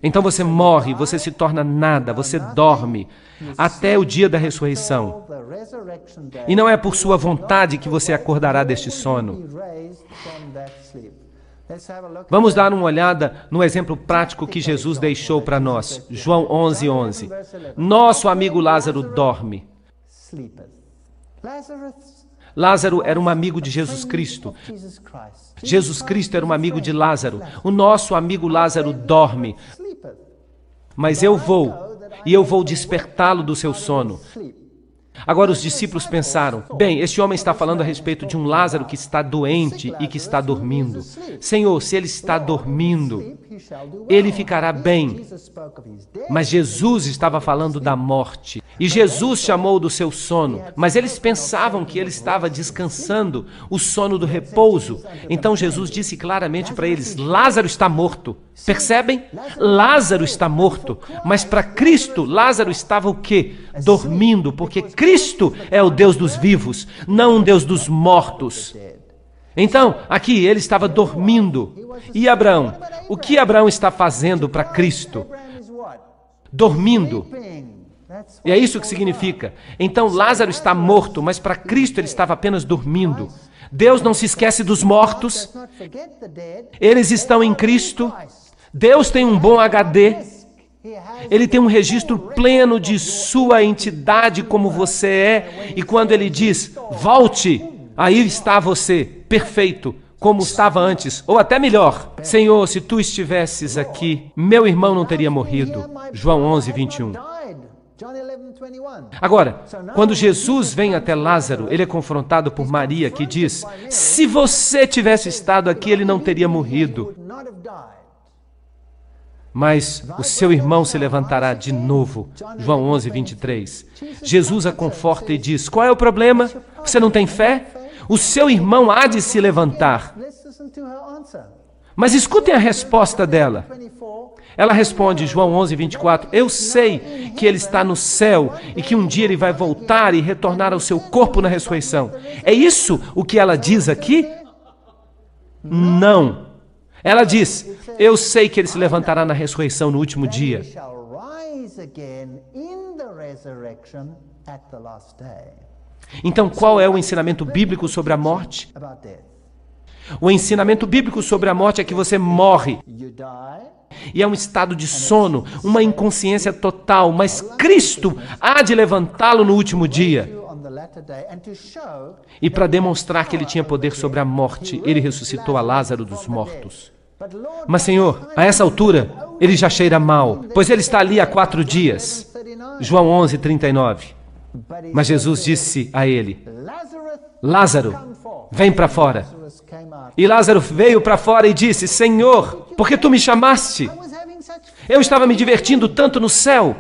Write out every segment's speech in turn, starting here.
Então você morre, você se torna nada, você dorme até o dia da ressurreição. E não é por sua vontade que você acordará deste sono. Vamos dar uma olhada no exemplo prático que Jesus deixou para nós. João 11:11. Nosso amigo Lázaro dorme. Lázaro era um amigo de Jesus Cristo. Jesus Cristo era um amigo de Lázaro. O nosso amigo Lázaro dorme. Mas eu vou despertá-lo do seu sono. Agora os discípulos pensaram, bem, este homem está falando a respeito de um Lázaro que está doente e que está dormindo. Senhor, se ele está dormindo, ele ficará bem. Mas Jesus estava falando da morte. E Jesus chamou do seu sono. Mas eles pensavam que ele estava descansando, o sono do repouso. Então Jesus disse claramente para eles, Lázaro está morto. Percebem? Lázaro está morto. Mas para Cristo, Lázaro estava o quê? Dormindo, porque Cristo é o Deus dos vivos, não um Deus dos mortos. Então, aqui ele estava dormindo. E Abraão? O que Abraão está fazendo para Cristo? Dormindo. E é isso que significa. Então Lázaro está morto, mas para Cristo ele estava apenas dormindo. Deus não se esquece dos mortos. Eles estão em Cristo. Deus tem um bom HD. Ele tem um registro pleno de sua entidade como você é. E quando ele diz, volte, aí está você, perfeito, como estava antes, ou até melhor. Senhor, se tu estivesses aqui, meu irmão não teria morrido. João 11:21. Agora, quando Jesus vem até Lázaro, ele é confrontado por Maria, que diz, se você tivesse estado aqui, ele não teria morrido. Mas o seu irmão se levantará de novo. João 11:23. Jesus a conforta e diz, qual é o problema? Você não tem fé? O seu irmão há de se levantar. Mas escutem a resposta dela. Ela responde, João 11:24, eu sei que ele está no céu e que um dia ele vai voltar e retornar ao seu corpo na ressurreição. É isso o que ela diz aqui? Não. Ela diz, eu sei que ele se levantará na ressurreição no último dia. Então, qual é o ensinamento bíblico sobre a morte? O ensinamento bíblico sobre a morte é que você morre. E é um estado de sono, uma inconsciência total, mas Cristo há de levantá-lo no último dia. E para demonstrar que ele tinha poder sobre a morte, ele ressuscitou a Lázaro dos mortos. Mas, Senhor, a essa altura, ele já cheira mal, pois ele está ali há 4 dias. João 11:39. Mas Jesus disse a ele, Lázaro, vem para fora. E Lázaro veio para fora e disse, Senhor, por que tu me chamaste? Eu estava me divertindo tanto no céu.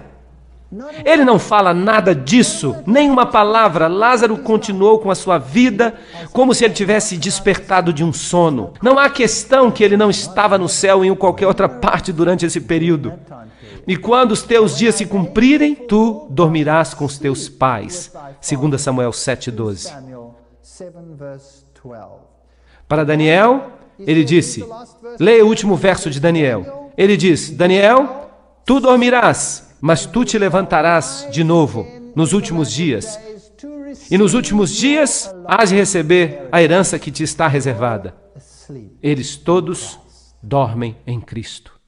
Ele não fala nada disso, nem uma palavra. Lázaro continuou com a sua vida como se ele tivesse despertado de um sono. Não há questão que ele não estava no céu em qualquer outra parte durante esse período. E quando os teus dias se cumprirem, tu dormirás com os teus pais. 2 Samuel 7:12. Para Daniel, ele disse, leia o último verso de Daniel. Ele diz, Daniel, tu dormirás, mas tu te levantarás de novo nos últimos dias. E nos últimos dias, hás de receber a herança que te está reservada. Eles todos dormem em Cristo.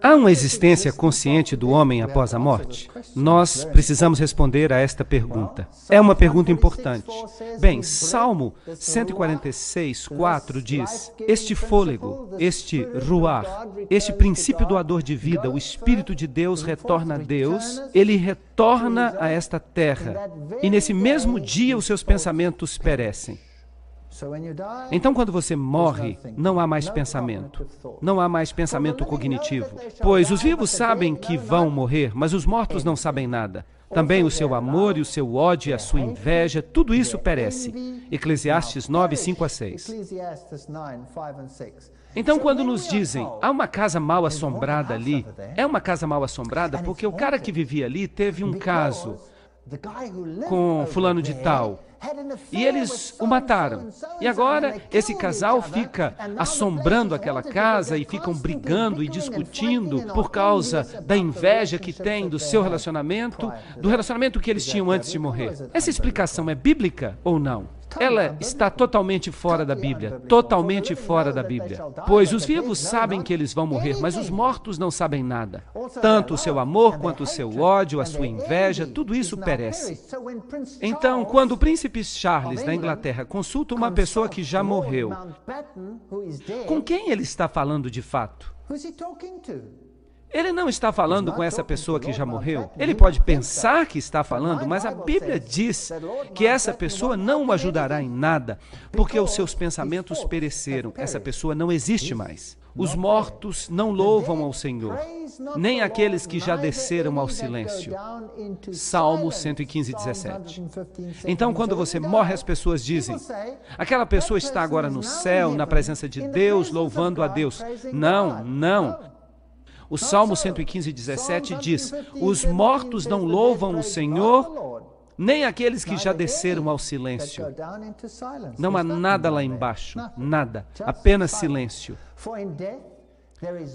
Há uma existência consciente do homem após a morte? Nós precisamos responder a esta pergunta. É uma pergunta importante. Bem, Salmo 146:4 diz, este fôlego, este ruar, este princípio doador de vida, o Espírito de Deus retorna a Deus, ele retorna a esta terra, e nesse mesmo dia os seus pensamentos perecem. Então, quando você morre, não há mais pensamento. Não há mais pensamento cognitivo. Pois os vivos sabem que vão morrer, mas os mortos não sabem nada. Também o seu amor e o seu ódio e a sua inveja, tudo isso perece. Eclesiastes 9:5-6. Então, quando nos dizem, há uma casa mal assombrada ali, é uma casa mal assombrada porque o cara que vivia ali teve um caso com fulano de tal, e eles o mataram. E agora esse casal fica assombrando aquela casa e ficam brigando e discutindo por causa da inveja que tem do seu relacionamento, do relacionamento que eles tinham antes de morrer. Essa explicação é bíblica ou não? Ela está totalmente fora da Bíblia, totalmente fora da Bíblia. Pois os vivos sabem que eles vão morrer, mas os mortos não sabem nada. Tanto o seu amor quanto o seu ódio, a sua inveja, tudo isso perece. Então, quando o príncipe Charles da Inglaterra consulta uma pessoa que já morreu, com quem ele está falando de fato? Ele não está falando com essa pessoa que já morreu. Ele pode pensar que está falando, mas a Bíblia diz que essa pessoa não o ajudará em nada, porque os seus pensamentos pereceram. Essa pessoa não existe mais. Os mortos não louvam ao Senhor, nem aqueles que já desceram ao silêncio. Salmo 115, 17. Então, quando você morre, as pessoas dizem, aquela pessoa está agora no céu, na presença de Deus, louvando a Deus. Não, não. O Salmo 115, 17 diz, os mortos não louvam o Senhor, nem aqueles que já desceram ao silêncio. Não há nada lá embaixo, nada, apenas silêncio.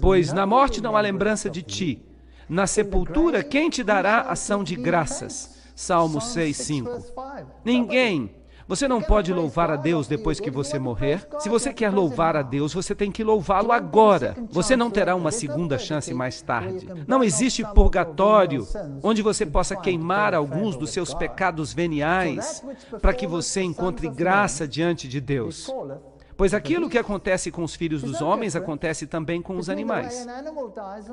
Pois na morte não há lembrança de ti, na sepultura quem te dará ação de graças? Salmo 6, 5. Ninguém. Você não pode louvar a Deus depois que você morrer. Se você quer louvar a Deus, você tem que louvá-lo agora. Você não terá uma segunda chance mais tarde. Não existe purgatório onde você possa queimar alguns dos seus pecados veniais para que você encontre graça diante de Deus. Pois aquilo que acontece com os filhos dos homens acontece também com os animais.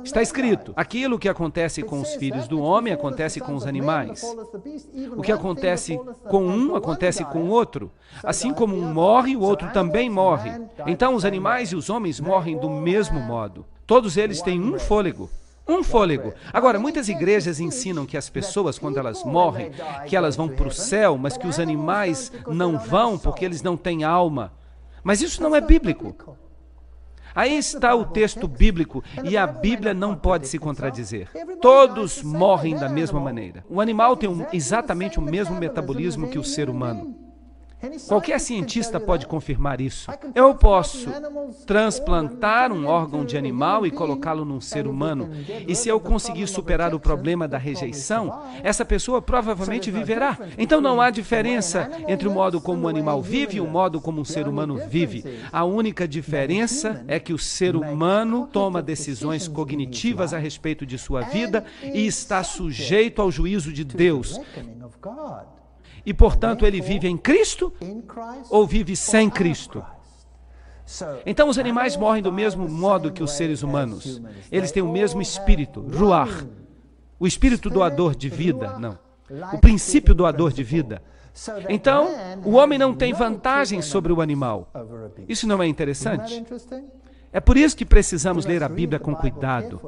Está escrito, aquilo que acontece com os filhos do homem acontece com os animais. O que acontece com um acontece com o outro. Assim como um morre, o outro também morre. Então os animais e os homens morrem do mesmo modo. Todos eles têm um fôlego. Um fôlego. Agora, muitas igrejas ensinam que as pessoas, quando elas morrem, que elas vão para o céu, mas que os animais não vão porque eles não têm alma. Mas isso não é bíblico. Aí está o texto bíblico e a Bíblia não pode se contradizer. Todos morrem da mesma maneira. O animal tem exatamente o mesmo metabolismo que o ser humano. Qualquer cientista pode confirmar isso. Eu posso transplantar um órgão de animal e colocá-lo num ser humano. E se eu conseguir superar o problema da rejeição, essa pessoa provavelmente viverá. Então não há diferença entre o modo como o animal vive e o modo como um ser humano vive. A única diferença é que o ser humano toma decisões cognitivas a respeito de sua vida e está sujeito ao juízo de Deus. E, portanto, ele vive em Cristo ou vive sem Cristo? Então, os animais morrem do mesmo modo que os seres humanos. Eles têm o mesmo espírito, ruach, o espírito doador de vida, não. O princípio doador de vida. Então, o homem não tem vantagem sobre o animal. Isso não é interessante? É por isso que precisamos ler a Bíblia com cuidado.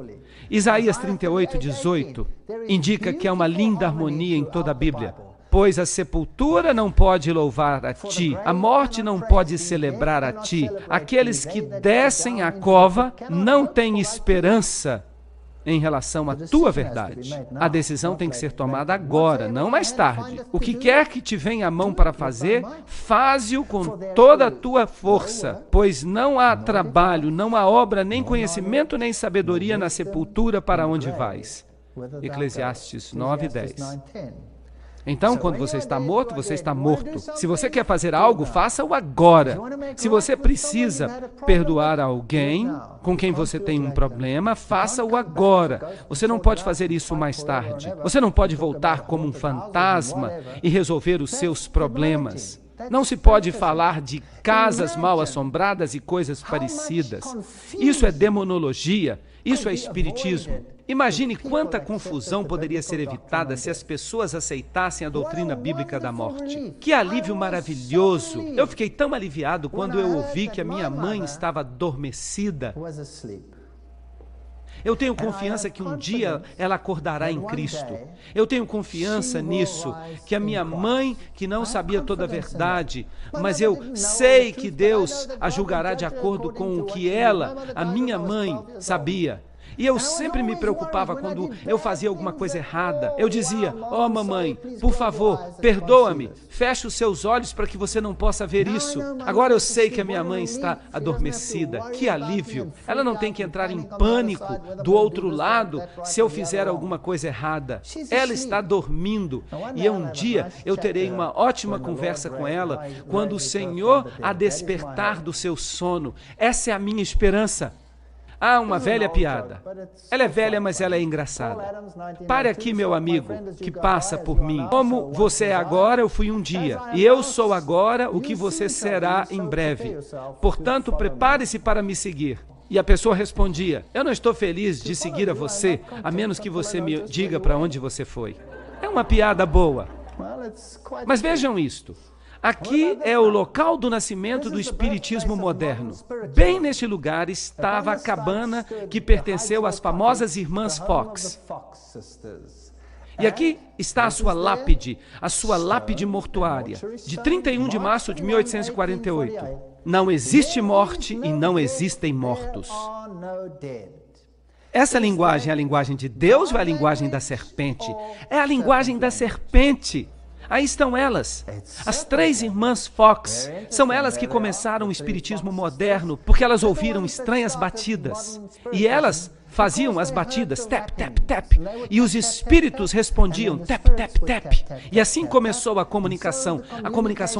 Isaías 38, 18 indica que há uma linda harmonia em toda a Bíblia. Pois a sepultura não pode louvar a ti, a morte não pode celebrar a ti. Aqueles que descem à cova não têm esperança em relação à tua verdade. A decisão tem que ser tomada agora, não mais tarde. O que quer que te venha à mão para fazer, faze-o com toda a tua força, pois não há trabalho, não há obra, nem conhecimento, nem sabedoria na sepultura para onde vais. Eclesiastes 9, 10. Então, quando você está morto, você está morto. Se você quer fazer algo, faça-o agora. Se você precisa perdoar alguém com quem você tem um problema, faça-o agora. Você não pode fazer isso mais tarde. Você não pode voltar como um fantasma e resolver os seus problemas. Não se pode falar de casas mal assombradas e coisas parecidas. Isso é demonologia, isso é espiritismo. Imagine quanta confusão poderia ser evitada se as pessoas aceitassem a doutrina bíblica da morte. Que alívio maravilhoso! Eu fiquei tão aliviado quando eu ouvi que a minha mãe estava adormecida. Eu tenho confiança que um dia ela acordará em Cristo. Eu tenho confiança nisso, que a minha mãe, que não sabia toda a verdade, mas eu sei que Deus a julgará de acordo com o que ela, a minha mãe, sabia. E eu sempre me preocupava quando eu fazia alguma coisa errada. Eu dizia, ó mamãe, por favor, perdoa-me, feche os seus olhos para que você não possa ver isso. Agora eu sei que a minha mãe está adormecida. Que alívio! Ela não tem que entrar em pânico do outro lado se eu fizer alguma coisa errada. Ela está dormindo. E um dia eu terei uma ótima conversa com ela quando o Senhor a despertar do seu sono. Essa é a minha esperança. Há uma velha piada. Ela é velha, mas ela é engraçada. Pare aqui, meu amigo, que passa por mim. Como você é agora, eu fui um dia. E eu sou agora o que você será em breve. Portanto, prepare-se para me seguir. E a pessoa respondia, eu não estou feliz de seguir a você, a menos que você me diga para onde você foi. É uma piada boa. Mas vejam isto. Aqui é o local do nascimento do espiritismo moderno. Bem neste lugar estava a cabana que pertenceu às famosas irmãs Fox. E aqui está a sua lápide mortuária, de 31 de março de 1848. Não existe morte e não existem mortos. Essa linguagem é a linguagem de Deus ou é a linguagem da serpente? É a linguagem da serpente. Aí estão elas, as 3 irmãs Fox. São elas que começaram o espiritismo moderno, porque elas ouviram estranhas batidas. E elas faziam as batidas, tap, tap, tap. E os espíritos respondiam, tap, tap, tap. E assim começou a comunicação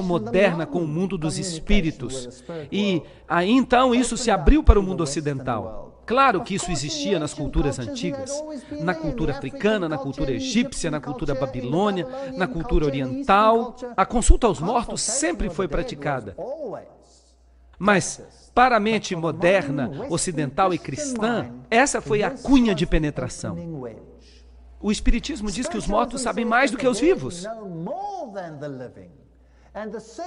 moderna com o mundo dos espíritos. E aí então isso se abriu para o mundo ocidental. Claro que isso existia nas culturas antigas, na cultura africana, na cultura egípcia, na cultura babilônia, na cultura oriental. A consulta aos mortos sempre foi praticada. Mas, para a mente moderna, ocidental e cristã, essa foi a cunha de penetração. O Espiritismo diz que os mortos sabem mais do que os vivos.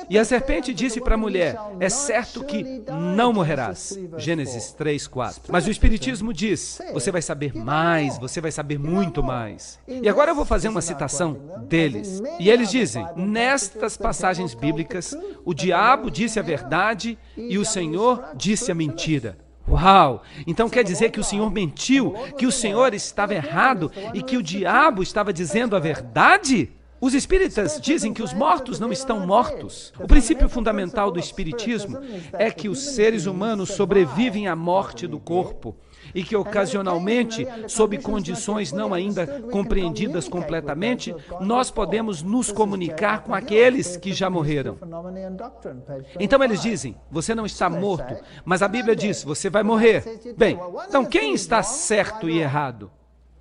E a serpente disse para a mulher, é certo que não morrerás. Gênesis 3, 4. Mas o Espiritismo diz, você vai saber mais, você vai saber muito mais. E agora eu vou fazer uma citação deles. E eles dizem, nestas passagens bíblicas, o diabo disse a verdade e o Senhor disse a mentira. Uau! Então quer dizer que o Senhor mentiu, que o Senhor estava errado e que o diabo estava dizendo a verdade? Os espíritas dizem que os mortos não estão mortos. O princípio fundamental do espiritismo é que os seres humanos sobrevivem à morte do corpo e que ocasionalmente, sob condições não ainda compreendidas completamente, nós podemos nos comunicar com aqueles que já morreram. Então eles dizem, você não está morto, mas a Bíblia diz, você vai morrer. Bem, então quem está certo e errado?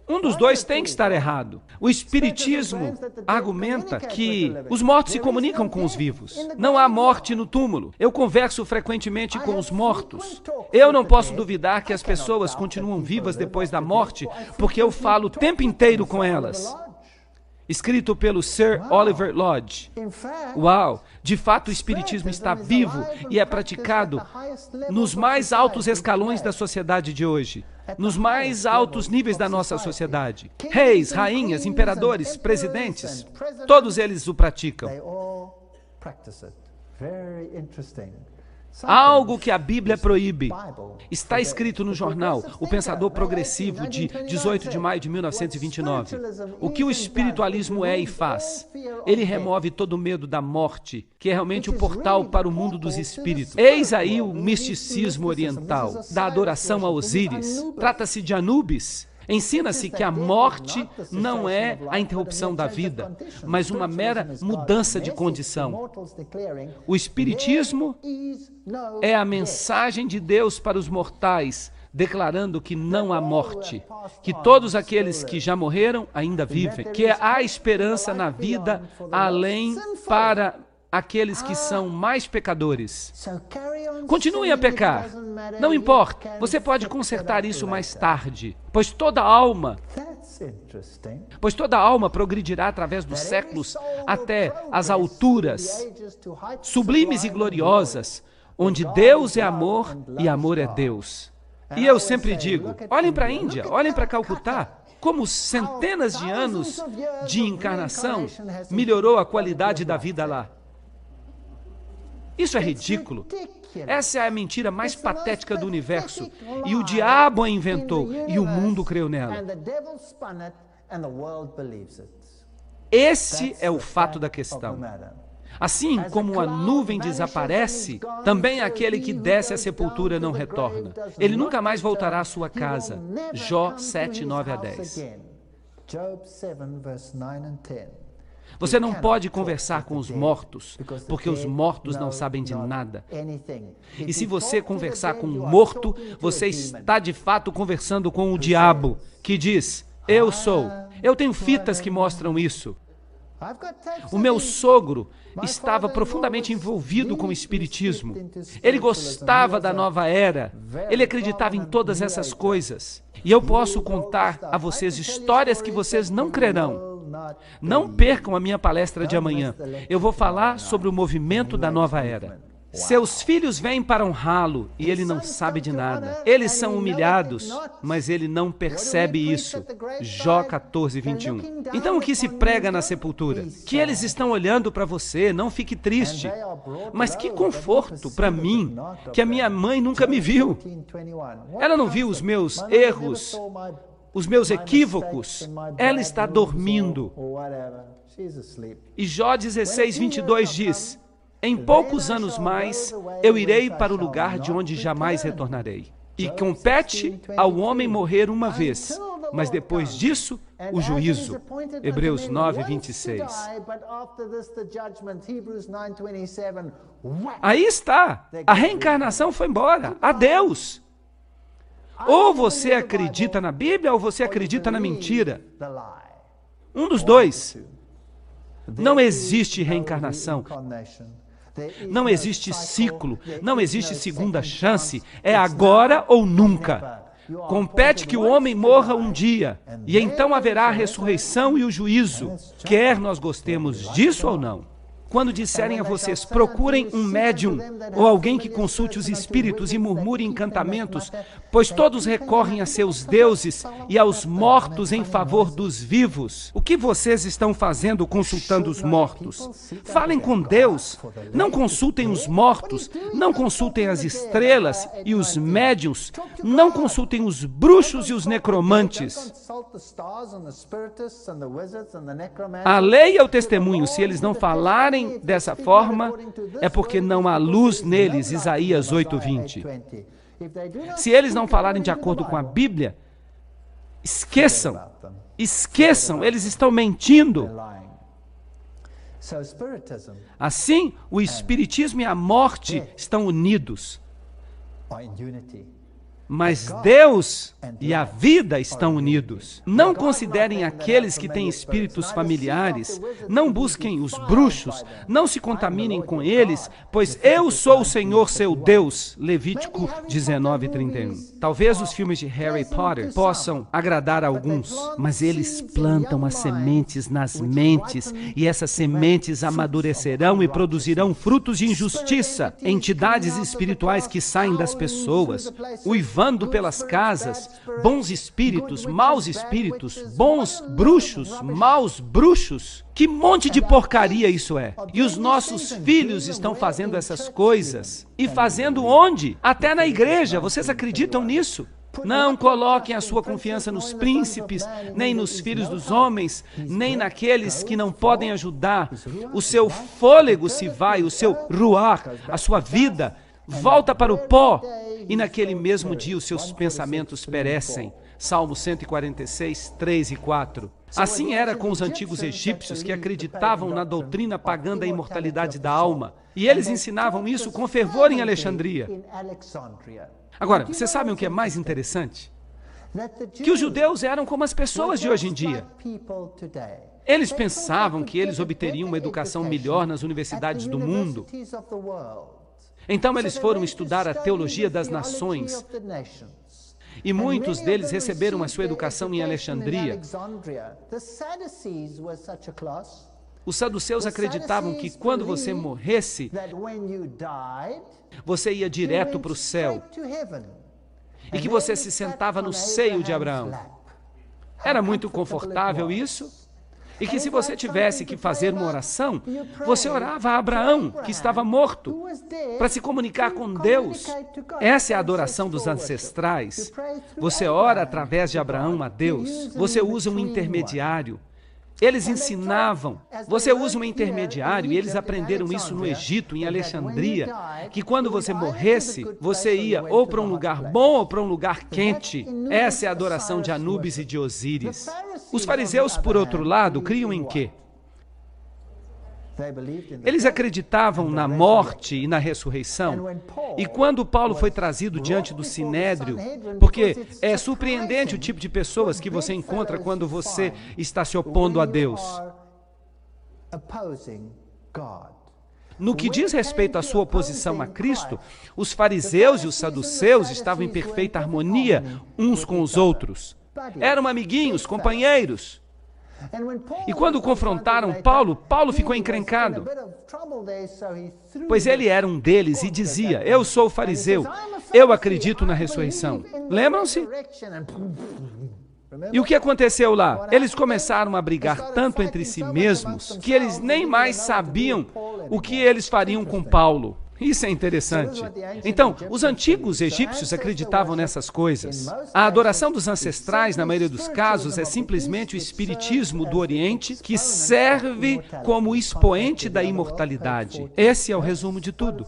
Um dos dois tem que estar errado. O Espiritismo argumenta que os mortos se comunicam com os vivos. Não há morte no túmulo. Eu converso frequentemente com os mortos. Eu não posso duvidar que as pessoas continuam vivas depois da morte, porque eu falo o tempo inteiro com elas. Escrito pelo Sir Oliver Lodge. Uau! De fato, o Espiritismo está vivo e é praticado nos mais altos escalões da sociedade de hoje. Nos mais altos níveis da nossa sociedade. Reis, rainhas, imperadores, presidentes, todos eles o praticam. Algo que a Bíblia proíbe. Está escrito no jornal O Pensador Progressivo, de 18 de maio de 1929. O que o espiritualismo é e faz? Ele remove todo o medo da morte, que é realmente o portal para o mundo dos espíritos. Eis aí o misticismo oriental, da adoração a Osíris. Trata-se de Anubis. Ensina-se que a morte não é a interrupção da vida, mas uma mera mudança de condição. O Espiritismo é a mensagem de Deus para os mortais, declarando que não há morte, que todos aqueles que já morreram ainda vivem, que há esperança na vida além para aqueles que são mais pecadores. Continue a pecar. Não importa. Você pode consertar isso mais tarde. Pois toda alma progredirá através dos séculos até as alturas sublimes e gloriosas, onde Deus é amor e amor é Deus. E eu sempre digo, olhem para a Índia, olhem para Calcutá, como centenas de anos de encarnação melhorou a qualidade da vida lá. Isso é ridículo. Essa é a mentira mais patética do universo. E o diabo a inventou, e o mundo creu nela. Esse é o fato da questão. Assim como a nuvem desaparece, também aquele que desce à sepultura não retorna. Ele nunca mais voltará à sua casa. Jó 7, 9 a 10. Você não pode conversar com os mortos, porque os mortos não sabem de nada. E se você conversar com um morto, você está de fato conversando com o diabo, que diz, eu sou. Eu tenho fitas que mostram isso. O meu sogro estava profundamente envolvido com o espiritismo. Ele gostava da nova era. Ele acreditava em todas essas coisas. E eu posso contar a vocês histórias que vocês não crerão. Não percam a minha palestra de amanhã. Eu vou falar sobre o movimento da nova era. Seus filhos vêm para honrá-lo e ele não sabe de nada. Eles são humilhados, mas ele não percebe isso. Jó 14, 21. Então o que se prega na sepultura? Que eles estão olhando para você, não fique triste. Mas que conforto para mim, que a minha mãe nunca me viu. Ela não viu os meus erros, os meus equívocos. Ela está dormindo. E Jó 16, 22 diz, em poucos anos mais, eu irei para o lugar de onde jamais retornarei. E compete ao homem morrer uma vez, mas depois disso, o juízo. Hebreus 9, 26. Aí está, a reencarnação foi embora. Adeus. Ou você acredita na Bíblia ou você acredita na mentira. Um dos dois. Não existe reencarnação. Não existe ciclo, não existe segunda chance, é agora ou nunca. Compete que o homem morra um dia, e então haverá a ressurreição e o juízo, quer nós gostemos disso ou não. Quando disserem a vocês, procurem um médium ou alguém que consulte os espíritos e murmure encantamentos, pois todos recorrem a seus deuses e aos mortos em favor dos vivos. O que vocês estão fazendo consultando os mortos? Falem com Deus. Não consultem os mortos, não consultem as estrelas e os médiuns, não consultem os bruxos e os necromantes. A lei é o testemunho, se eles não falarem dessa forma, é porque não há luz neles, Isaías 8:20. Se eles não falarem de acordo com a Bíblia, esqueçam, eles estão mentindo. Assim, o espiritismo e a morte estão unidos. Mas Deus e a vida estão unidos. Não considerem aqueles que têm espíritos familiares, não busquem os bruxos, não se contaminem com eles, pois eu sou o Senhor seu Deus. Levítico 19:31. Talvez os filmes de Harry Potter possam agradar a alguns, mas eles plantam as sementes nas mentes, e essas sementes amadurecerão e produzirão frutos de injustiça, entidades espirituais que saem das pessoas, uivando pelas casas, bons espíritos, maus espíritos, bons bruxos, maus bruxos. Que monte de porcaria isso é! E os nossos filhos estão fazendo essas coisas. E fazendo onde? Até na igreja. Vocês acreditam nisso? Não coloquem a sua confiança nos príncipes, nem nos filhos dos homens, nem naqueles que não podem ajudar. O seu fôlego se vai, o seu ruach, a sua vida, volta para o pó, e naquele mesmo dia os seus pensamentos perecem. Salmo 146, 3 e 4. Assim era com os antigos egípcios que acreditavam na doutrina pagã da imortalidade da alma. E eles ensinavam isso com fervor em Alexandria. Agora, vocês sabem o que é mais interessante? Que os judeus eram como as pessoas de hoje em dia. Eles pensavam que eles obteriam uma educação melhor nas universidades do mundo. Então eles foram estudar a teologia das nações. E muitos deles receberam a sua educação em Alexandria. Os saduceus acreditavam que quando você morresse, você ia direto para o céu. e que você se sentava no seio de Abraão. Era muito confortável isso? E que se você tivesse que fazer uma oração, você orava a Abraão, que estava morto, para se comunicar com Deus. Essa é a adoração dos ancestrais. Você ora através de Abraão a Deus. Você usa um intermediário. Eles ensinavam, você usa um intermediário, e eles aprenderam isso no Egito, em Alexandria, que quando você morresse, você ia ou para um lugar bom ou para um lugar quente. Essa é a adoração de Anubis e de Osíris. Os fariseus, por outro lado, criam em quê? Eles acreditavam na morte e na ressurreição. E quando Paulo foi trazido diante do Sinédrio, porque é surpreendente o tipo de pessoas que você encontra quando você está se opondo a Deus. No que diz respeito à sua oposição a Cristo, os fariseus e os saduceus estavam em perfeita harmonia uns com os outros. Eram amiguinhos, companheiros. E quando confrontaram Paulo, Paulo ficou encrencado, pois ele era um deles e dizia: eu sou fariseu, eu acredito na ressurreição. Lembram-se? E o que aconteceu lá? Eles começaram a brigar tanto entre si mesmos que eles nem mais sabiam o que eles fariam com Paulo. Isso é interessante. Então, os antigos egípcios acreditavam nessas coisas. A adoração dos ancestrais, na maioria dos casos, é simplesmente o espiritismo do Oriente que serve como expoente da imortalidade. Esse é o resumo de tudo.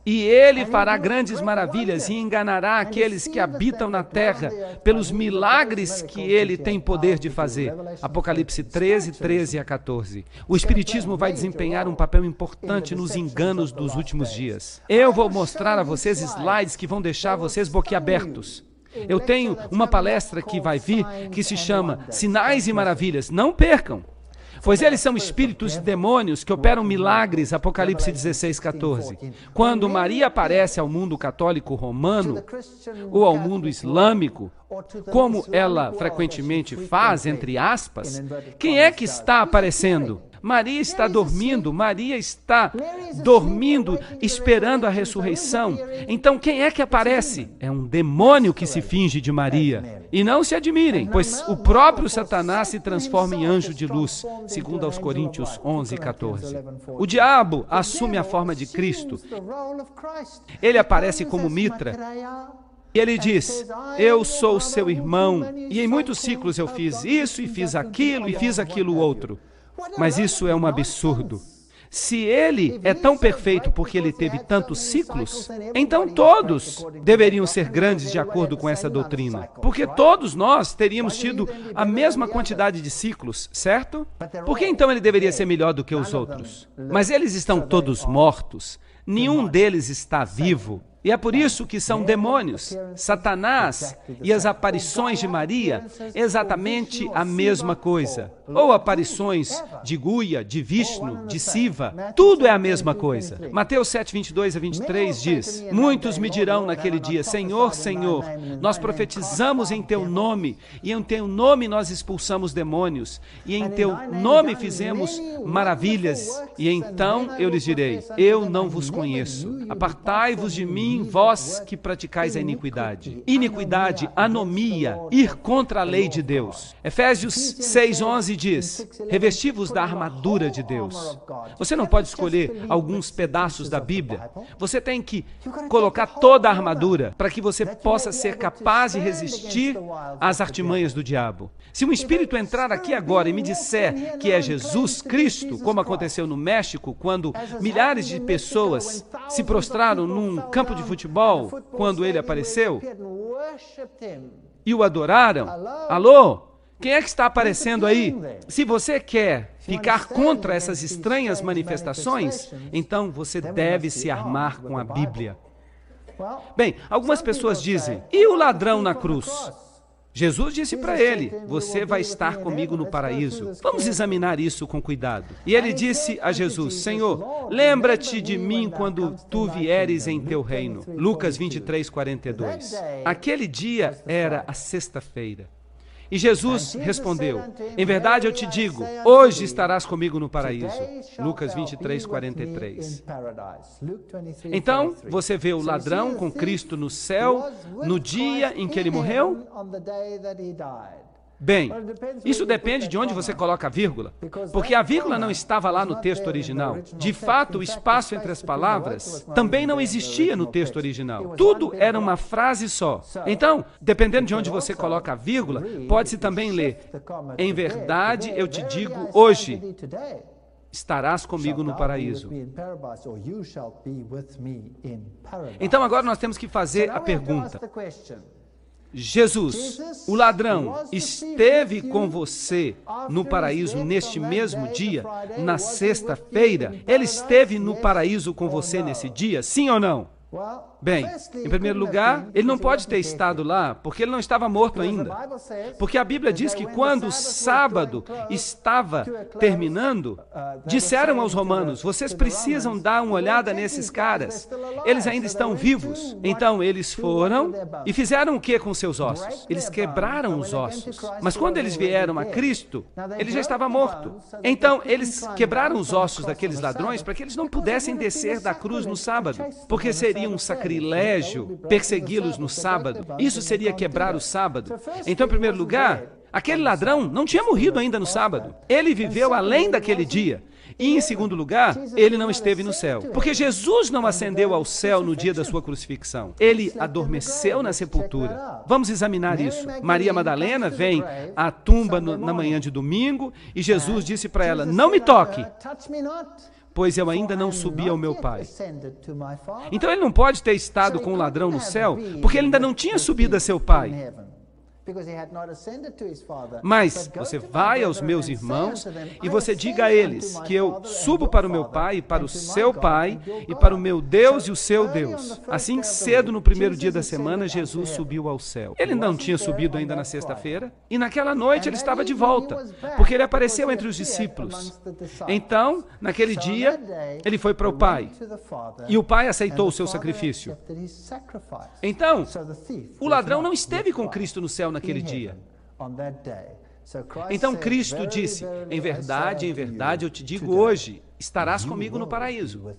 E ele fará grandes maravilhas e enganará aqueles que habitam na terra pelos milagres que ele tem poder de fazer. Apocalipse 13, 13 a 14. O Espiritismo vai desempenhar um papel importante nos enganos dos últimos dias. Eu vou mostrar a vocês slides que vão deixar vocês boquiabertos. Eu tenho uma palestra que vai vir que se chama Sinais e Maravilhas. Não percam! Pois eles são espíritos e demônios que operam milagres, Apocalipse 16, 14. Quando Maria aparece ao mundo católico romano, ou ao mundo islâmico, como ela frequentemente faz, entre aspas, quem é que está aparecendo? Maria está dormindo, esperando a ressurreição. Então quem é que aparece? É um demônio que se finge de Maria. E não se admirem, pois o próprio Satanás se transforma em anjo de luz, segundo aos Coríntios 11, 14. O diabo assume a forma de Cristo. Ele aparece como Mitra. E ele diz: eu sou seu irmão, e em muitos ciclos eu fiz isso, e fiz aquilo outro. Mas isso é um absurdo. Se ele é tão perfeito porque ele teve tantos ciclos, então todos deveriam ser grandes de acordo com essa doutrina. Porque todos nós teríamos tido a mesma quantidade de ciclos, certo? Por que então ele deveria ser melhor do que os outros? Mas eles estão todos mortos. Nenhum deles está vivo. E é por isso que são demônios. Satanás e as aparições de Maria, exatamente a mesma coisa. Ou aparições de Guia, de Vishnu, de Siva, tudo é a mesma coisa. Mateus 7, 22 a 23 diz: muitos me dirão naquele dia: Senhor, Senhor, nós profetizamos em teu nome, e em teu nome nós expulsamos demônios, e em teu nome fizemos maravilhas. E então eu lhes direi: eu não vos conheço. Apartai-vos de mim, vós que praticais a iniquidade. Iniquidade, anomia, ir contra a lei de Deus. Efésios 6:11 diz: revesti-vos da armadura de Deus. Você não pode escolher alguns pedaços da Bíblia. Você tem que colocar toda a armadura para que você possa ser capaz de resistir às artimanhas do diabo. Se um espírito entrar aqui agora e me disser que é Jesus Cristo, como aconteceu no México, quando milhares de pessoas se prostraram num campo de futebol quando ele apareceu e o adoraram. Alô? Quem é que está aparecendo aí? Se você quer ficar contra essas estranhas manifestações, então você deve se armar com a Bíblia. Bem, algumas pessoas dizem: e o ladrão na cruz? Jesus disse para ele: você vai estar comigo no paraíso. Vamos examinar isso com cuidado. E ele disse a Jesus: Senhor, lembra-te de mim quando tu vieres em teu reino. Lucas 23, 42. Aquele dia era a sexta-feira. E Jesus respondeu: em verdade eu te digo, hoje estarás comigo no paraíso. Lucas 23, 43. Então, você vê o ladrão com Cristo no céu no dia em que ele morreu? Bem, isso depende de onde você coloca a vírgula, porque a vírgula não estava lá no texto original. De fato, o espaço entre as palavras também não existia no texto original. Tudo era uma frase só. Então, dependendo de onde você coloca a vírgula, pode-se também ler: em verdade eu te digo hoje, estarás comigo no paraíso. Então agora nós temos que fazer a pergunta: Jesus, o ladrão, esteve com você no paraíso neste mesmo dia, na sexta-feira? Ele esteve no paraíso com você nesse dia, sim ou não? Bem, em primeiro lugar, ele não pode ter estado lá, porque ele não estava morto ainda. Porque a Bíblia diz que quando o sábado estava terminando, disseram aos romanos: vocês precisam dar uma olhada nesses caras, eles ainda estão vivos. Então eles foram e fizeram o que com seus ossos? Eles quebraram os ossos. Mas quando eles vieram a Cristo, ele já estava morto. Então eles quebraram os ossos daqueles ladrões para que eles não pudessem descer da cruz no sábado, porque seria um sacrilégio persegui-los no sábado. Isso seria quebrar o sábado. Então, em primeiro lugar, aquele ladrão não tinha morrido ainda no sábado. Ele viveu além daquele dia. E, em segundo lugar, ele não esteve no céu. Porque Jesus não ascendeu ao céu no dia da sua crucifixão. Ele adormeceu na sepultura. Vamos examinar isso. Maria Madalena vem à tumba na manhã de domingo e Jesus disse para ela: não me toque, pois eu ainda não subi ao meu Pai. Então ele não pode ter estado com o ladrão no céu, porque ele ainda não tinha subido a seu Pai. Mas você vai aos meus irmãos e você diga a eles que eu subo para o meu Pai e para o seu Pai e para o meu Deus e o seu Deus. Assim, cedo no primeiro dia da semana, Jesus subiu ao céu. Ele não tinha subido ainda na sexta-feira e naquela noite ele estava de volta, porque ele apareceu entre os discípulos. Então, naquele dia, ele foi para o Pai e o Pai aceitou o seu sacrifício. Então, o ladrão não esteve com Cristo no céu naquele dia. Então Cristo disse: em verdade eu te digo hoje, estarás comigo no paraíso.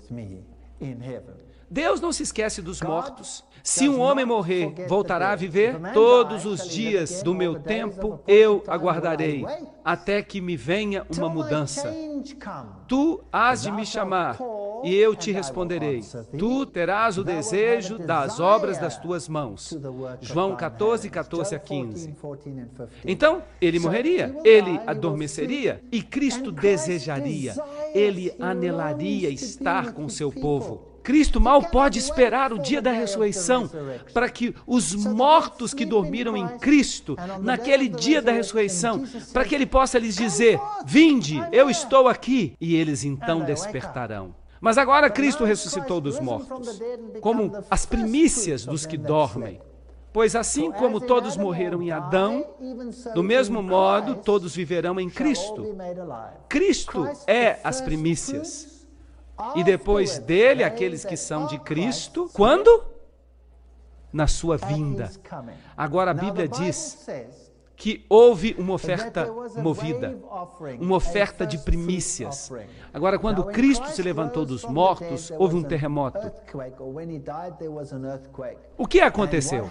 Deus não se esquece dos mortos. Se um homem morrer, voltará a viver? Todos os dias do meu tempo eu aguardarei, até que me venha uma mudança. Tu hás de me chamar, e eu te responderei. Tu terás o desejo das obras das tuas mãos. João 14, 14 a 15. Então, ele morreria, ele adormeceria, e Cristo desejaria, ele anelaria estar com o seu povo. Cristo mal pode esperar o dia da ressurreição para que os mortos que dormiram em Cristo, naquele dia da ressurreição, para que ele possa lhes dizer: vinde, eu estou aqui, e eles então despertarão. Mas agora Cristo ressuscitou dos mortos, como as primícias dos que dormem. Pois assim como todos morreram em Adão, do mesmo modo todos viverão em Cristo. Cristo é as primícias. E depois dele, aqueles que são de Cristo, quando? Na sua vinda. Agora a Bíblia diz que houve uma oferta movida, uma oferta de primícias. Agora, quando Cristo se levantou dos mortos, houve um terremoto. O que aconteceu?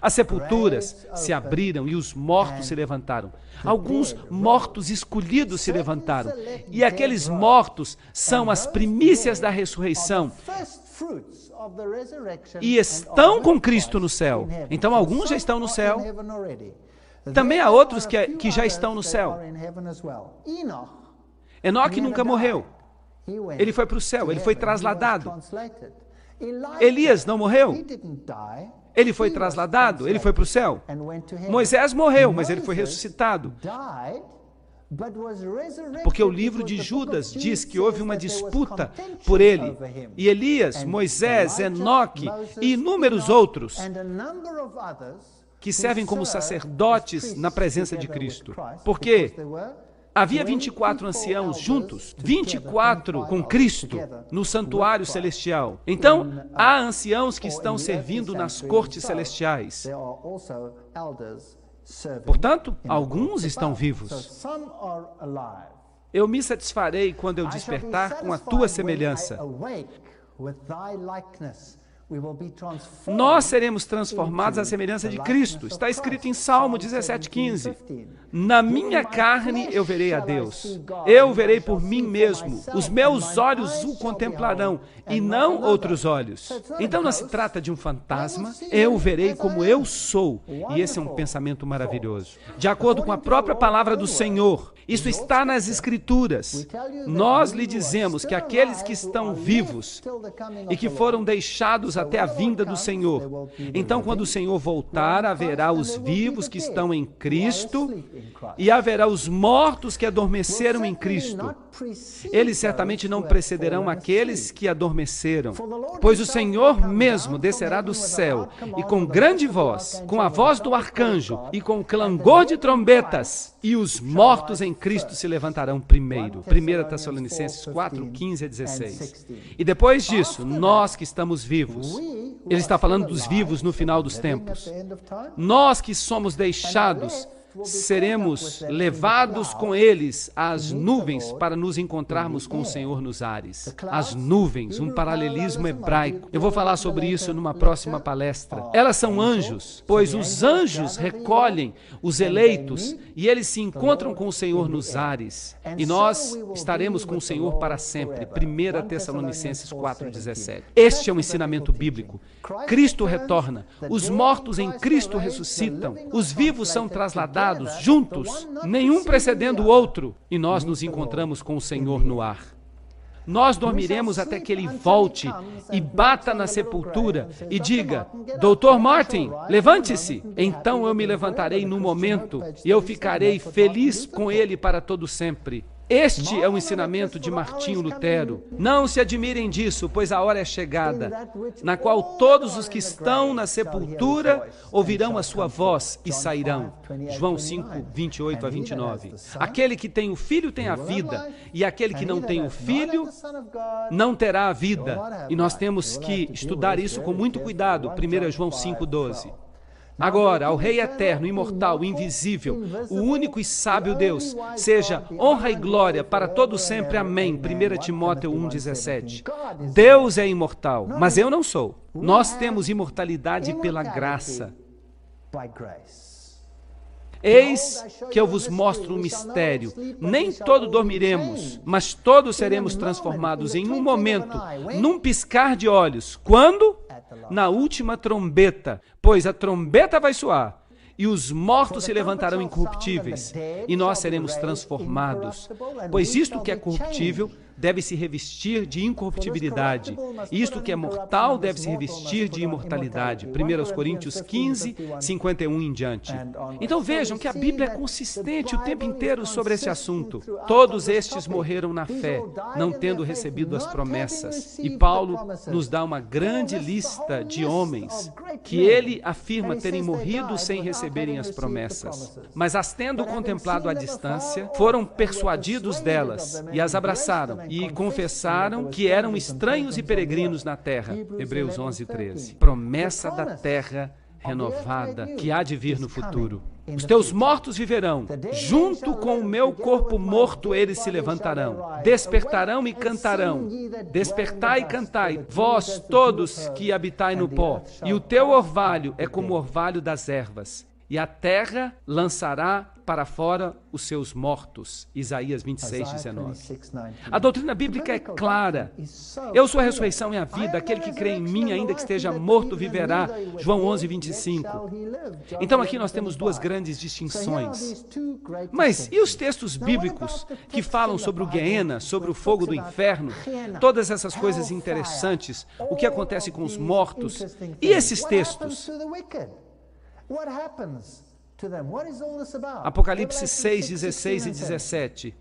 As sepulturas se abriram e os mortos se levantaram. Alguns mortos escolhidos se levantaram. E aqueles mortos são as primícias da ressurreição. E estão com Cristo no céu. Então alguns já estão no céu. Também há outros que já estão no céu. Enoque nunca morreu. Ele foi para o céu, ele foi trasladado. Elias não morreu. Ele foi trasladado, ele foi para o céu. Moisés morreu, mas ele foi ressuscitado. Porque o livro de Judas diz que houve uma disputa por ele. E Elias, Moisés, Enoque e inúmeros outros que servem como sacerdotes na presença de Cristo. Porque havia 24 anciãos juntos, 24 com Cristo no santuário celestial. Então, há anciãos que estão servindo nas cortes celestiais. Portanto, alguns estão vivos. Eu me satisfarei quando eu despertar com a tua semelhança. Nós seremos transformados à semelhança de Cristo. Está escrito em Salmo 17:15. Na minha carne eu verei a Deus. Eu verei por mim mesmo. Os meus olhos o contemplarão e não outros olhos. Então não se trata de um fantasma. Eu verei como eu sou. E esse é um pensamento maravilhoso. De acordo com a própria palavra do Senhor, isso está nas Escrituras. Nós lhe dizemos que aqueles que estão vivos e que foram deixados até a vinda do Senhor, então quando o Senhor voltar, haverá os vivos que estão em Cristo e haverá os mortos que adormeceram em Cristo. Eles certamente não precederão aqueles que adormeceram, pois o Senhor mesmo descerá do céu e com grande voz, com a voz do arcanjo e com o clangor de trombetas, e os mortos em Cristo se levantarão primeiro. 1 Tessalonicenses 4:15-16. E depois disso, nós que estamos vivos, ele está falando dos vivos no final dos tempos, nós que somos deixados, seremos levados com eles às nuvens para nos encontrarmos com o Senhor nos ares. As nuvens, um paralelismo hebraico. Eu vou falar sobre isso numa próxima palestra. Elas são anjos, pois os anjos recolhem os eleitos e eles se encontram com o Senhor nos ares. E nós estaremos com o Senhor para sempre. 1 Tessalonicenses 4:17. Este é um ensinamento bíblico. Cristo retorna. Os mortos em Cristo ressuscitam. Os vivos são trasladados juntos, nenhum precedendo o outro, e nós nos encontramos com o Senhor no ar. Nós dormiremos até que Ele volte e bata na sepultura e diga: Dr. Martin, levante-se. Então eu me levantarei no momento e eu ficarei feliz com Ele para todo sempre. Este é o ensinamento de Martinho Lutero. Não se admirem disso, pois a hora é chegada, na qual todos os que estão na sepultura ouvirão a sua voz e sairão. João 5:28-29. Aquele que tem o Filho tem a vida, e aquele que não tem o Filho não terá a vida. E nós temos que estudar isso com muito cuidado. 1 João 5:12. Agora, ao Rei eterno, imortal, invisível, o único e sábio Deus, seja honra e glória para todo sempre. Amém. 1 Timóteo 1:17. Deus é imortal, mas eu não sou. Nós temos imortalidade pela graça. Eis que eu vos mostro um mistério. Nem todos dormiremos, mas todos seremos transformados em um momento, num piscar de olhos. Quando? Na última trombeta, pois a trombeta vai soar, e os mortos se levantarão incorruptíveis, e nós seremos transformados. Pois isto que é corruptível deve se revestir de incorruptibilidade, e isto que é mortal deve se revestir de imortalidade. 1 Coríntios 15:51 em diante. Então vejam que a Bíblia é consistente o tempo inteiro sobre esse assunto. Todos estes morreram na fé, não tendo recebido as promessas. E Paulo nos dá uma grande lista de homens que ele afirma terem morrido sem receberem as promessas, mas as tendo contemplado à distância, foram persuadidos delas e as abraçaram e confessaram que eram estranhos e peregrinos na terra. Hebreus 11:13. Promessa da terra renovada que há de vir no futuro. Os teus mortos viverão, junto com o meu corpo morto eles se levantarão, despertarão e cantarão. Despertai e cantai, vós todos que habitai no pó, e o teu orvalho é como o orvalho das ervas, e a terra lançará para fora os seus mortos. Isaías 26:19. A doutrina bíblica é clara. Eu sou a ressurreição e a vida. Aquele que crê em mim, ainda que esteja morto, viverá. João 11:25. Então aqui nós temos duas grandes distinções. Mas e os textos bíblicos que falam sobre o Guiena, sobre o fogo do inferno, todas essas coisas interessantes, o que acontece com os mortos? E esses textos? Apocalipse 6:16 e 17.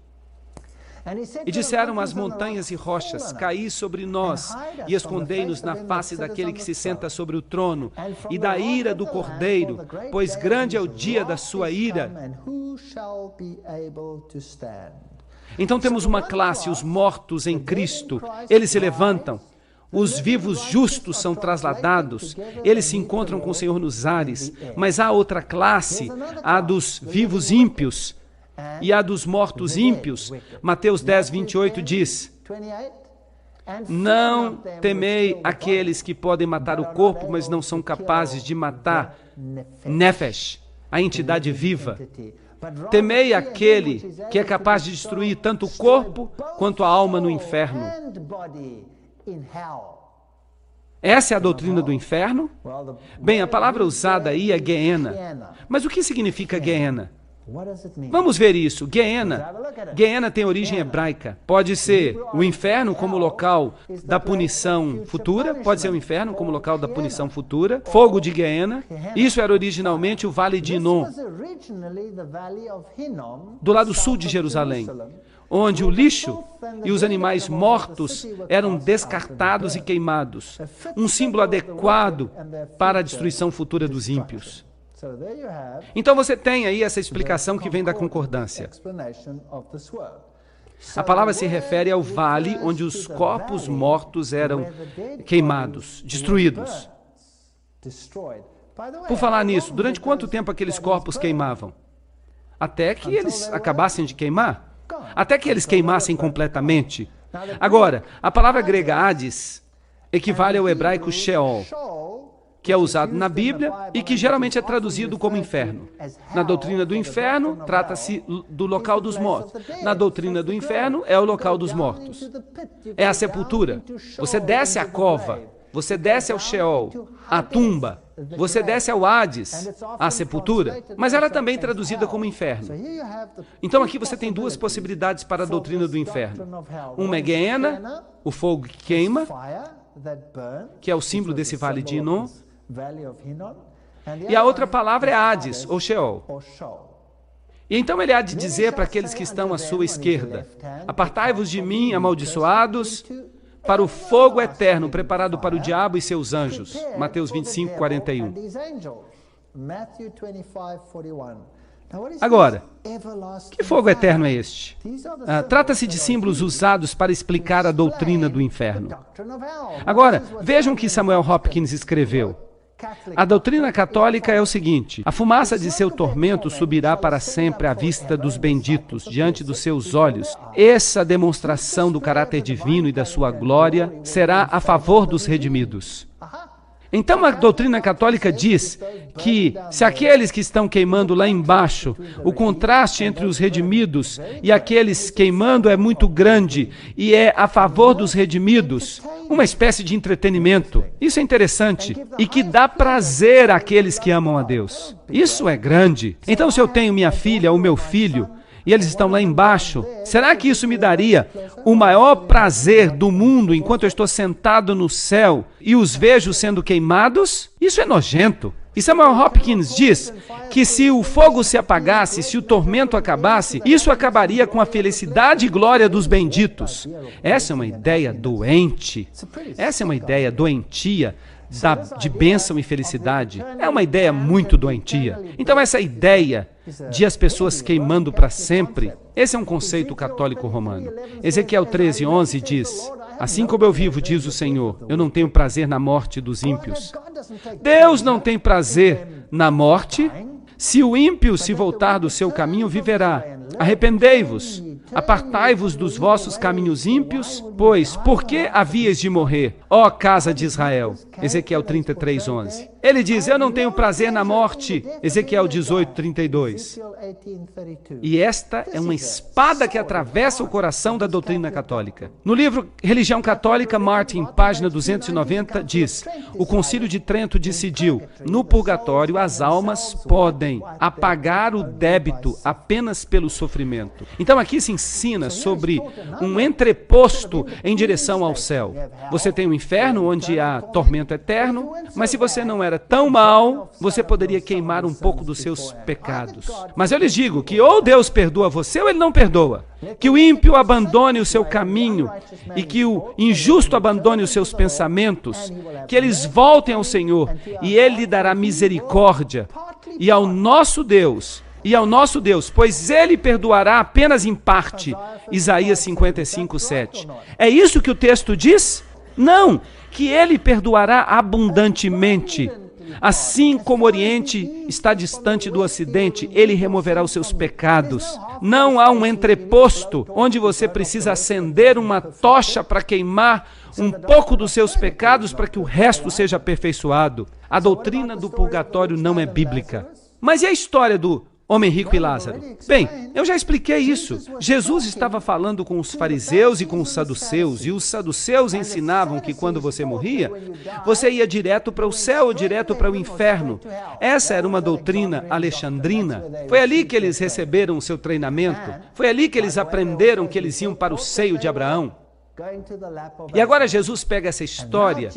E disseram as montanhas e rochas: caí sobre nós e escondei-nos na face daquele que se senta sobre o trono e da ira do Cordeiro, pois grande é o dia da sua ira. Então temos uma classe, os mortos em Cristo. Eles se levantam. Os vivos justos são trasladados, eles se encontram com o Senhor nos ares, mas há outra classe, a dos vivos ímpios e a dos mortos ímpios. Mateus 10, 28 diz: não temei aqueles que podem matar o corpo, mas não são capazes de matar Nefesh, a entidade viva. Temei aquele que é capaz de destruir tanto o corpo quanto a alma no inferno. Essa é a doutrina do inferno? Bem, a palavra usada aí é Gehenna. Mas o que significa Gehenna? Vamos ver isso. Gehenna tem origem hebraica. Pode ser o inferno como local da punição futura, pode ser o inferno como local da punição futura. Fogo de Gehenna. Isso era originalmente o Vale de Hinnom, do lado sul de Jerusalém, onde o lixo e os animais mortos eram descartados e queimados. Um símbolo adequado para a destruição futura dos ímpios. Então você tem aí essa explicação que vem da concordância. A palavra se refere ao vale onde os corpos mortos eram queimados, destruídos. Por falar nisso, durante quanto tempo aqueles corpos queimavam? Até que eles acabassem de queimar? Até que eles queimassem completamente? Agora, a palavra grega Hades equivale ao hebraico Sheol, que é usado na Bíblia e que geralmente é traduzido como inferno. Na doutrina do inferno, trata-se do local dos mortos. Na doutrina do inferno, é o local dos mortos. É a sepultura. Você desce à cova, você desce ao Sheol, à tumba, você desce ao Hades, à sepultura, mas ela é também traduzida como inferno. Então aqui você tem duas possibilidades para a doutrina do inferno. Uma é Gehenna, o fogo que queima, que é o símbolo desse vale de Hinnom, e a outra palavra é Hades, ou Sheol. E então ele há de dizer para aqueles que estão à sua esquerda: apartai-vos de mim, amaldiçoados, para o fogo eterno preparado para o diabo e seus anjos. Mateus 25, 41. Agora, que fogo eterno é este? Trata-se de símbolos usados para explicar a doutrina do inferno. Agora, vejam o que Samuel Hopkins escreveu. A doutrina católica é o seguinte: a fumaça de seu tormento subirá para sempre à vista dos benditos, diante dos seus olhos. Essa demonstração do caráter divino e da sua glória será a favor dos redimidos. Então a doutrina católica diz que se aqueles que estão queimando lá embaixo, o contraste entre os redimidos e aqueles queimando é muito grande e é a favor dos redimidos, uma espécie de entretenimento. Isso é interessante e que dá prazer àqueles que amam a Deus. Isso é grande. Então se eu tenho minha filha ou meu filho e eles estão lá embaixo, será que isso me daria o maior prazer do mundo enquanto eu estou sentado no céu e os vejo sendo queimados? Isso é nojento. E Samuel Hopkins diz que se o fogo se apagasse, se o tormento acabasse, isso acabaria com a felicidade e glória dos benditos. Essa é uma ideia doente. Essa é uma ideia doentia de bênção e felicidade. É uma ideia muito doentia. Então essa ideia de as pessoas queimando para sempre, esse é um conceito católico romano. Ezequiel 13:11 diz: assim como eu vivo, diz o Senhor, eu não tenho prazer na morte dos ímpios. Deus não tem prazer na morte. Se o ímpio se voltar do seu caminho, viverá. Arrependei-vos, apartai-vos dos vossos caminhos ímpios, pois por que havíeis de morrer, ó casa de Israel? Ezequiel 33:11. Ele diz: eu não tenho prazer na morte. Ezequiel 18:32. E esta é uma espada que atravessa o coração da doutrina católica. No livro Religião Católica, Martin, página 290, diz: o Concílio de Trento decidiu, no purgatório as almas podem apagar o débito apenas pelo sofrimento. Então aqui se ensina sobre um entreposto em direção ao céu. Você tem o inferno, onde há tormento eterno, mas se você não era tão mal, você poderia queimar um pouco dos seus pecados. Mas eu lhes digo que ou Deus perdoa você ou Ele não perdoa. Que o ímpio abandone o seu caminho e que o injusto abandone os seus pensamentos, que eles voltem ao Senhor e Ele lhe dará misericórdia. E ao nosso Deus, pois Ele perdoará apenas em parte. Isaías 55:7. É isso que o texto diz? Não, que ele perdoará abundantemente. Assim como o Oriente está distante do Ocidente, ele removerá os seus pecados. Não há um entreposto onde você precisa acender uma tocha para queimar um pouco dos seus pecados para que o resto seja aperfeiçoado. A doutrina do purgatório não é bíblica. Mas e a história do homem rico e Lázaro? Bem, eu já expliquei isso. Jesus estava falando com os fariseus e com os saduceus, e os saduceus ensinavam que quando você morria, você ia direto para o céu ou direto para o inferno. Essa era uma doutrina alexandrina. Foi ali que eles receberam o seu treinamento. Foi ali que eles aprenderam que eles iam para o seio de Abraão. E agora Jesus pega essa história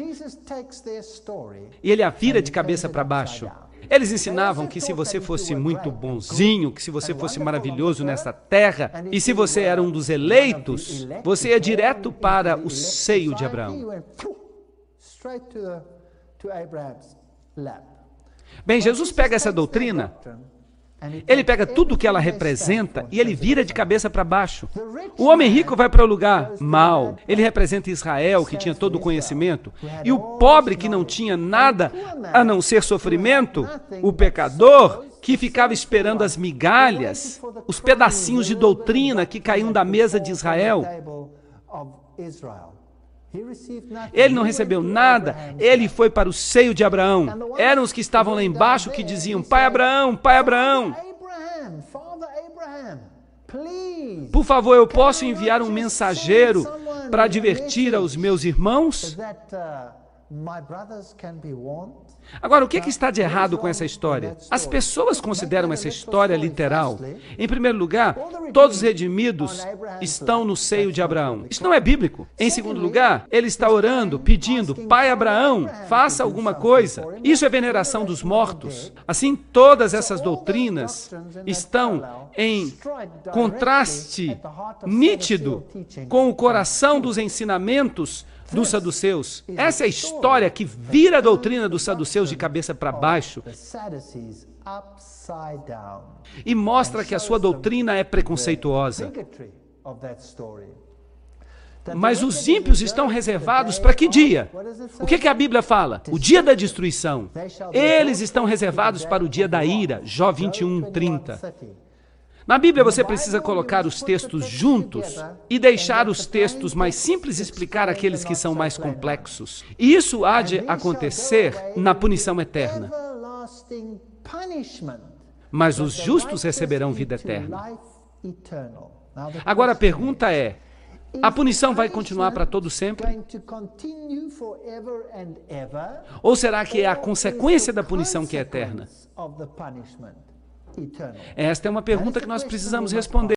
e ele a vira de cabeça para baixo. Eles ensinavam que se você fosse muito bonzinho, que se você fosse maravilhoso nessa terra, e se você era um dos eleitos, você ia direto para o seio de Abraão. Bem, Jesus pega essa doutrina, ele pega tudo o que ela representa e ele vira de cabeça para baixo. O homem rico vai para o lugar mau. Ele representa Israel, que tinha todo o conhecimento. E o pobre, que não tinha nada a não ser sofrimento, o pecador, que ficava esperando as migalhas, os pedacinhos de doutrina que caíam da mesa de Israel. Ele não recebeu nada, ele foi para o seio de Abraão. Eram os que estavam lá embaixo que diziam: Pai Abraão, Pai Abraão, por favor, eu posso enviar um mensageiro para advertir aos meus irmãos? Agora, o que está de errado com essa história? As pessoas consideram essa história literal. Em primeiro lugar, todos os redimidos estão no seio de Abraão. Isso não é bíblico. Em segundo lugar, ele está orando, pedindo: Pai Abraão, faça alguma coisa. Isso é veneração dos mortos. Assim, todas essas doutrinas estão em contraste nítido com o coração dos ensinamentos dos saduceus. Essa é a história que vira a doutrina dos saduceus de cabeça para baixo e mostra que a sua doutrina é preconceituosa. Mas os ímpios estão reservados para que dia? O que a Bíblia fala? O dia da destruição. Eles estão reservados para o dia da ira. Jó 21:30. Na Bíblia você precisa colocar os textos juntos e deixar os textos mais simples explicar aqueles que são mais complexos. E isso há de acontecer na punição eterna. Mas os justos receberão vida eterna. Agora a pergunta é: a punição vai continuar para todo sempre? Ou será que é a consequência da punição que é eterna? Esta é uma pergunta que nós precisamos responder.